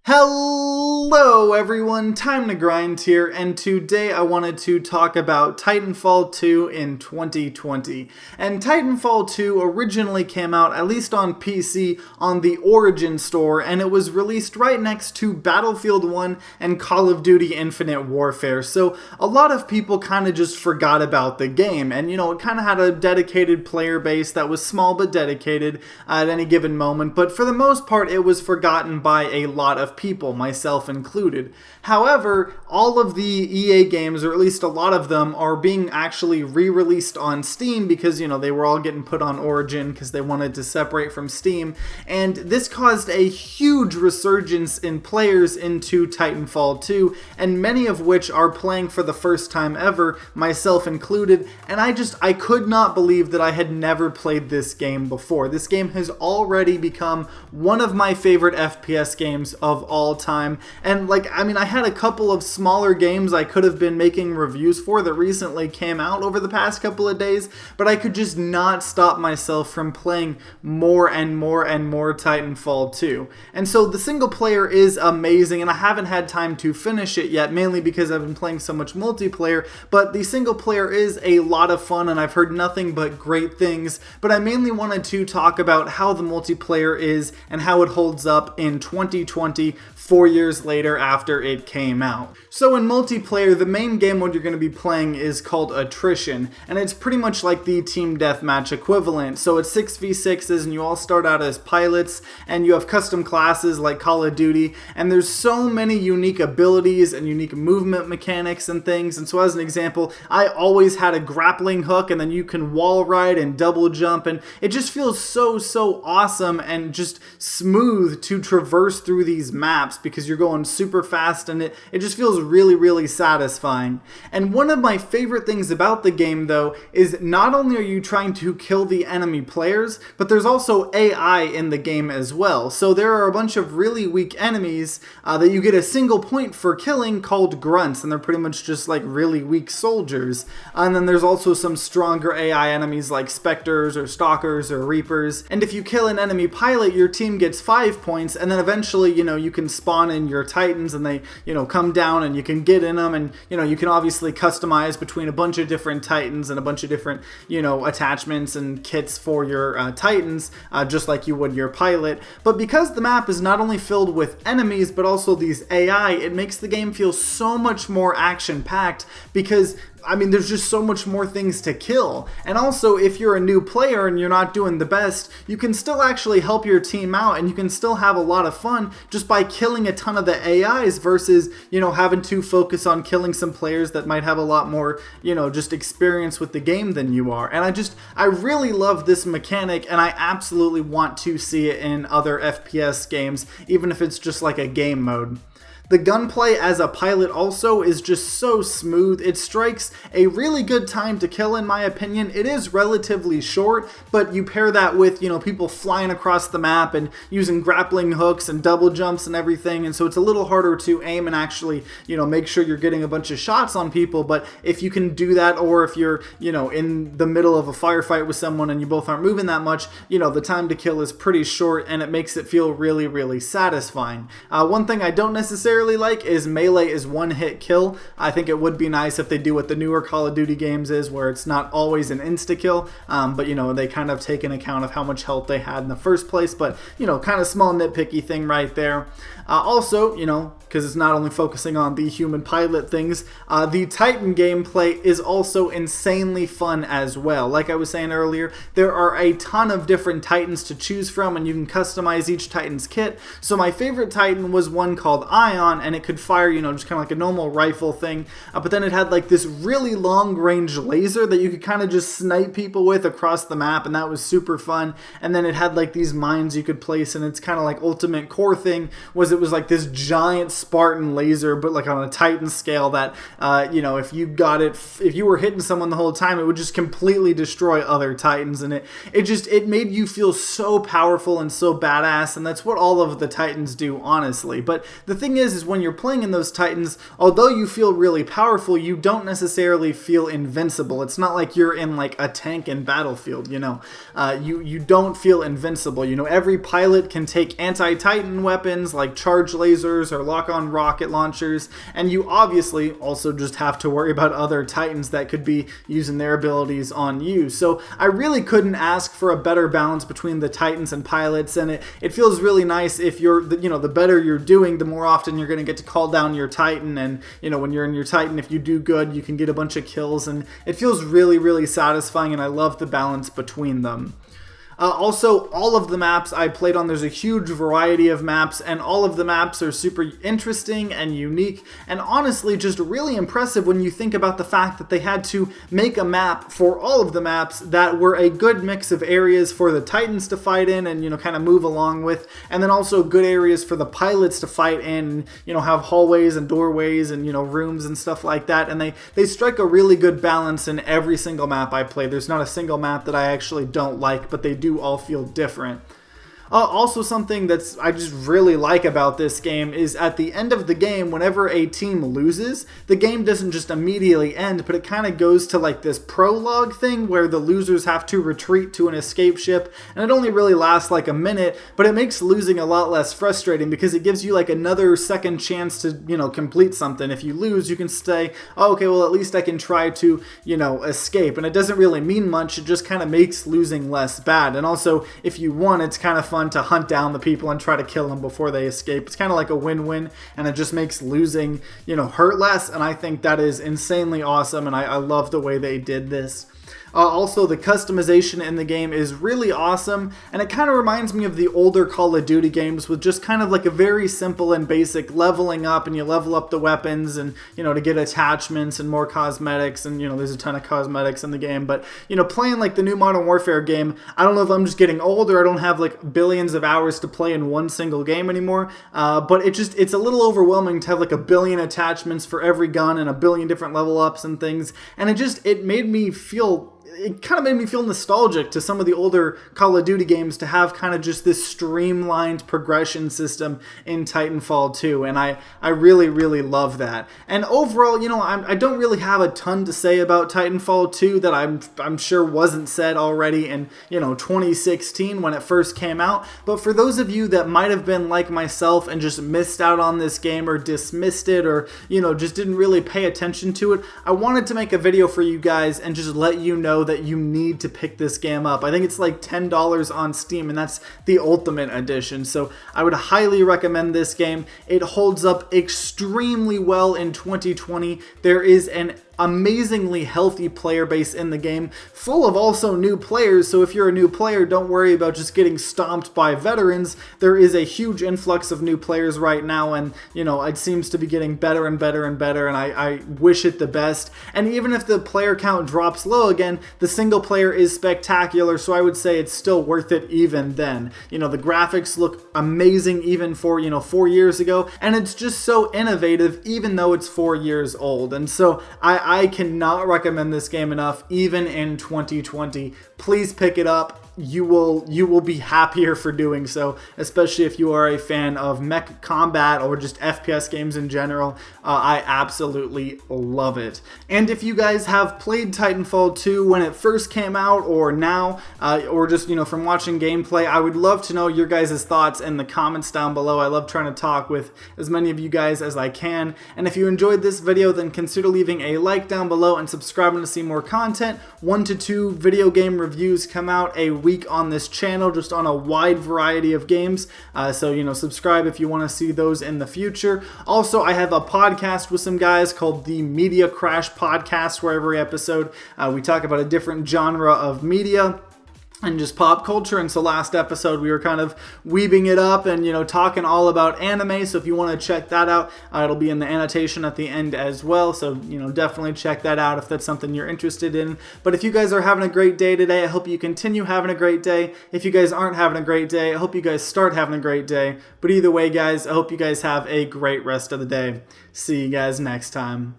Hello everyone, Time to Grind here, and today I wanted to talk about Titanfall 2 in 2020. And Titanfall 2 originally came out, at least on PC, on the Origin store, and it was released right next to Battlefield 1 and Call of Duty Infinite Warfare. So a lot of people kind of just forgot about the game, and it kind of had a dedicated player base that was small but dedicated at any given moment, but for the most part it was forgotten by a lot of people, myself included. However, all of the EA games, or at least a lot of them, are being actually re-released on Steam because, they were all getting put on Origin because they wanted to separate from Steam, and this caused a huge resurgence in players into Titanfall 2, and many of which are playing for the first time ever, myself included, and I could not believe that I had never played this game before. This game has already become one of my favorite FPS games of all time, and I had a couple of smaller games I could have been making reviews for that recently came out over the past couple of days, but I could just not stop myself from playing more and more and more Titanfall 2. And so the single player is amazing, and I haven't had time to finish it yet, mainly because I've been playing so much multiplayer, but the single player is a lot of fun, and I've heard nothing but great things, but I mainly wanted to talk about how the multiplayer is and how it holds up in 2020, 4 years later after it came out. So in multiplayer, the main game mode you're going to be playing is called Attrition, and it's pretty much like the team deathmatch equivalent. So it's 6v6s, and you all start out as pilots, and you have custom classes like Call of Duty, and there's so many unique abilities and unique movement mechanics and things. And so as an example, I always had a grappling hook, and then you can wall ride and double jump, and it just feels so awesome and just smooth to traverse through these maps because you're going super fast, and it just feels really satisfying. And one of my favorite things about the game, though, is not only are you trying to kill the enemy players, but there's also AI in the game as well. So there are a bunch of really weak enemies that you get a single point for killing called grunts, and they're pretty much just like really weak soldiers. And then there's also some stronger AI enemies like specters or stalkers or reapers. And if you kill an enemy pilot, your team gets 5 points, and then eventually, you can spawn in your Titans, and they, come down, and you can get in them, and, you can obviously customize between a bunch of different Titans and a bunch of different, attachments and kits for your Titans, just like you would your pilot. But because the map is not only filled with enemies, but also these AI, it makes the game feel so much more action-packed because there's just so much more things to kill. And also, if you're a new player and you're not doing the best, you can still actually help your team out, and you can still have a lot of fun just by killing a ton of the AIs versus, having to focus on killing some players that might have a lot more, just experience with the game than you are. And I really love this mechanic, and I absolutely want to see it in other FPS games, even if it's just like a game mode. The gunplay as a pilot also is just so smooth. It strikes a really good time to kill, in my opinion. It is relatively short, but you pair that with, people flying across the map and using grappling hooks and double jumps and everything, and so it's a little harder to aim and actually, make sure you're getting a bunch of shots on people. But if you can do that, or if you're, in the middle of a firefight with someone and you both aren't moving that much, the time to kill is pretty short, and it makes it feel really satisfying. One thing I don't necessarily like is melee is one-hit kill. I think it would be nice if they do what the newer Call of Duty games is, where it's not always an insta-kill, but they kind of take into account of how much health they had in the first place, but kind of small nitpicky thing right there. Also, because it's not only focusing on the human pilot things, the Titan gameplay is also insanely fun as well. Like I was saying earlier, there are a ton of different Titans to choose from, and you can customize each Titan's kit. So my favorite Titan was one called Ion, and it could fire, just kind of like a normal rifle thing, but then it had like this really long-range laser that you could kind of just snipe people with across the map, and that was super fun. And then it had like these mines you could place, and it's kind of like ultimate core thing was it was like this giant Spartan laser, but like on a Titan scale that, if you got it, if you were hitting someone the whole time, it would just completely destroy other Titans, and it made you feel so powerful and so badass, and that's what all of the Titans do, honestly. But the thing is is when you're playing in those Titans, although you feel really powerful, you don't necessarily feel invincible. It's not like you're in like a tank in Battlefield, you know. You don't feel invincible. You know, every pilot can take anti-Titan weapons like charge lasers or lock-on rocket launchers, and you obviously also just have to worry about other Titans that could be using their abilities on you. So I really couldn't ask for a better balance between the Titans and pilots, and it feels really nice if you're, you know, the better you're doing, the more often you're going to get to call down your Titan, and, you know, when you're in your Titan, if you do good, you can get a bunch of kills, and it feels really, really satisfying, and I love the balance between them. Also, all of the maps I played on, there's a huge variety of maps, and all of the maps are super interesting and unique, and honestly just really impressive when you think about the fact that they had to make a map for all of the maps that were a good mix of areas for the Titans to fight in and, you know, kind of move along with, and then also good areas for the pilots to fight in, you know, have hallways and doorways and, you know, rooms and stuff like that, and they strike a really good balance in every single map I play. There's not a single map that I actually don't like, but they do all feel different. Also, something that's I just really like about this game is at the end of the game, whenever a team loses, the game doesn't just immediately end, but it kind of goes to like this prologue thing where the losers have to retreat to an escape ship, and it only really lasts like a minute, but it makes losing a lot less frustrating because it gives you like another second chance to, you know, complete something. If you lose, you can say, oh, okay, well, at least I can try to, you know, escape, and it doesn't really mean much. It just kind of makes losing less bad. And also, if you won, it's kind of fun to hunt down the people and try to kill them before they escape. It's kind of like a win-win, and it just makes losing, you know, hurt less, and I think that is insanely awesome, and I love the way they did this. Also, the customization in the game is really awesome, and it kind of reminds me of the older Call of Duty games with just kind of like a very simple and basic leveling up, and you level up the weapons and, you know, to get attachments and more cosmetics, and, you know, there's a ton of cosmetics in the game. But, you know, playing like the new Modern Warfare game, I don't know if I'm just getting old or I don't have like billions of hours to play in one single game anymore, but it's a little overwhelming to have like a billion attachments for every gun and a billion different level ups and things, and it made me feel... It kind of made me feel nostalgic to some of the older Call of Duty games to have kind of just this streamlined progression system in Titanfall 2, and I really, really love that. And overall, you know, I don't really have a ton to say about Titanfall 2 that I'm sure wasn't said already in, you know, 2016 when it first came out, but for those of you that might have been like myself and just missed out on this game or dismissed it or, you know, just didn't really pay attention to it, I wanted to make a video for you guys and just let you know that you need to pick this game up. I think it's like $10 on Steam, and that's the Ultimate Edition, so I would highly recommend this game. It holds up extremely well in 2020. There is an amazingly healthy player base in the game, full of also new players, so if you're a new player, don't worry about just getting stomped by veterans. There is a huge influx of new players right now, and, you know, it seems to be getting better and better and better, and I wish it the best. And even if the player count drops low again, the single player is spectacular, so I would say it's still worth it even then. You know, the graphics look amazing even for, you know, 4 years ago, and it's just so innovative even though it's 4 years old. And so I cannot recommend this game enough, even in 2020. Please pick it up. You will be happier for doing so, especially if you are a fan of mech combat or just FPS games in general. I absolutely love it. And if you guys have played Titanfall 2 when it first came out or now, or just, you know, from watching gameplay, I would love to know your guys' thoughts in the comments down below. I love trying to talk with as many of you guys as I can. And if you enjoyed this video, then consider leaving a like down below and subscribing to see more content. 1 to 2 video game reviews come out a week on this channel, just on a wide variety of games, so, you know, subscribe if you want to see those in the future. Also, I have a podcast with some guys called the Media Crash Podcast, where every episode we talk about a different genre of media and just pop culture. And so last episode we were kind of weebing it up and, you know, talking all about anime, so if you want to check that out, it'll be in the annotation at the end as well, so, you know, definitely check that out if that's something you're interested in. But if you guys are having a great day today, I hope you continue having a great day. If you guys aren't having a great day, I hope you guys start having a great day. But either way, guys, I hope you guys have a great rest of the day. See you guys next time.